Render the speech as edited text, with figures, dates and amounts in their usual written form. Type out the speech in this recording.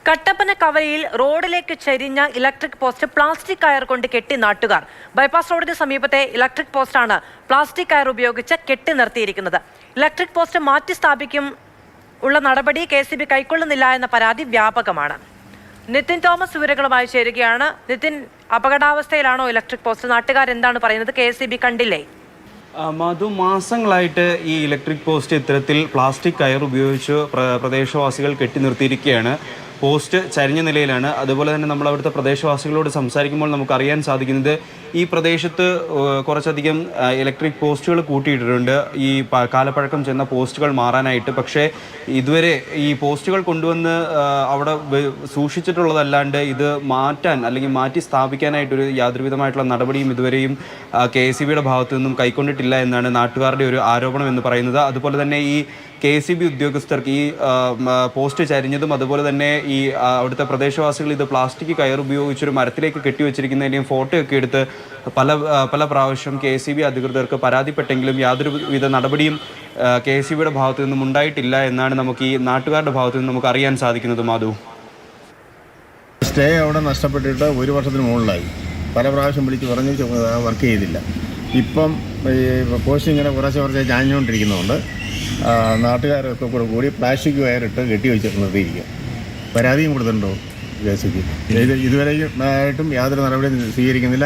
കട്ടപ്പന കവലയിൽ റോഡിലേക്ക് ചരിഞ്ഞ ഇലക്ട്രിക് പോസ്റ്റ് പ്ലാസ്റ്റിക് കയർ കൊണ്ട് കെട്ടി നാട്ടുകാർ. ബൈപ്പാസ് റോഡിന് സമീപത്തെ ഇലക്ട്രിക് പോസ്റ്റാണ് പ്ലാസ്റ്റിക് കയർ ഉപയോഗിച്ച് കെട്ടി നിർത്തിയിരിക്കുന്നത്. ഇലക്ട്രിക് പോസ്റ്റ് മാറ്റി സ്ഥാപിക്കും ഉള്ള നടപടി KCB കൈക്കൊള്ളുന്നില്ല എന്ന പരാതി വ്യാപകമാണ്. നിതിൻ തോമസ് വിവരങ്ങളുമായി ചേരുകയാണ്. നിതിൻ, അപകടാവസ്ഥയിലാണോ ഇലക്ട്രിക് പോസ്റ്റ്? നാട്ടുകാർ എന്താണ് പറയുന്നത്? KCB കണ്ടില്ലേ? മധു, മാസങ്ങളായിട്ട് ഈ ഇലക്ട്രിക് പോസ്റ്റ് ഇത്തരത്തിൽ പ്ലാസ്റ്റിക് കയർ ഉപയോഗിച്ച് പ്രദേശവാസികൾ കെട്ടി നിർത്തിയിരിക്കുകയാണ്. പോസ്റ്റ് ചരിഞ്ഞ നിലയിലാണ്. അതുപോലെ തന്നെ നമ്മൾ അവിടുത്തെ പ്രദേശവാസികളോട് സംസാരിക്കുമ്പോൾ നമുക്കറിയാൻ സാധിക്കുന്നത് ഈ പ്രദേശത്ത് കുറച്ചധികം ഇലക്ട്രിക് പോസ്റ്റുകൾ കൂട്ടിയിട്ടിട്ടുണ്ട്, ഈ കാലപ്പഴക്കം ചെന്ന പോസ്റ്റുകൾ മാറാനായിട്ട്. പക്ഷേ ഇതുവരെ ഈ പോസ്റ്റുകൾ കൊണ്ടുവന്ന് അവിടെ സൂക്ഷിച്ചിട്ടുള്ളതല്ലാണ്ട് ഇത് മാറ്റാൻ അല്ലെങ്കിൽ മാറ്റി സ്ഥാപിക്കാനായിട്ടൊരു യാതൊരുവിധമായിട്ടുള്ള നടപടിയും ഇതുവരെയും KCBയുടെ ഭാഗത്തു നിന്നും കൈക്കൊണ്ടിട്ടില്ല എന്നാണ് നാട്ടുകാരുടെ ഒരു ആരോപണം എന്ന് പറയുന്നത്. അതുപോലെ തന്നെ ഈ KCB ഉദ്യോഗസ്ഥർക്ക് ഈ പോസ്റ്റ് ചരിഞ്ഞതും അതുപോലെ തന്നെ ഈ അവിടുത്തെ പ്രദേശവാസികൾ ഇത് പ്ലാസ്റ്റിക് കയർ ഉപയോഗിച്ചൊരു മരത്തിലേക്ക് കെട്ടിവെച്ചിരിക്കുന്നതിൻ്റെയും ഫോട്ടോയൊക്കെ എടുത്ത് പല പ്രാവശ്യം KCB അധികൃതർക്ക് പരാതിപ്പെട്ടെങ്കിലും യാതൊരുവിധ നടപടിയും KCBയുടെ ഭാഗത്തു നിന്നും ഉണ്ടായിട്ടില്ല എന്നാണ് നമുക്ക് ഈ നാട്ടുകാരുടെ ഭാഗത്തു നിന്ന് നമുക്ക് അറിയാൻ സാധിക്കുന്നത്. മാധു, സ്റ്റേ അവിടെ നഷ്ടപ്പെട്ടിട്ട് 1 വർഷത്തിന് മുകളിലായി. പല പ്രാവശ്യം വിളിച്ച് പറഞ്ഞ് വർക്ക് ചെയ്തില്ല. ഇപ്പം ഈ പോസ്റ്റ് ഇങ്ങനെ കുറച്ച് ചാഞ്ഞുകൊണ്ടിരിക്കുന്നതുകൊണ്ട് നാട്ടുകാരൊക്കെ കൂടി പ്ലാസ്റ്റിക് വയറിട്ട് കെട്ടി വെച്ച് നിർത്തിയിരിക്കുക. പരാതിയും കൊടുത്തിട്ടുണ്ടോ KCB? ഇതുവരെയും ആയിട്ടും യാതൊരു നടപടിയും സ്വീകരിക്കുന്നില്ല.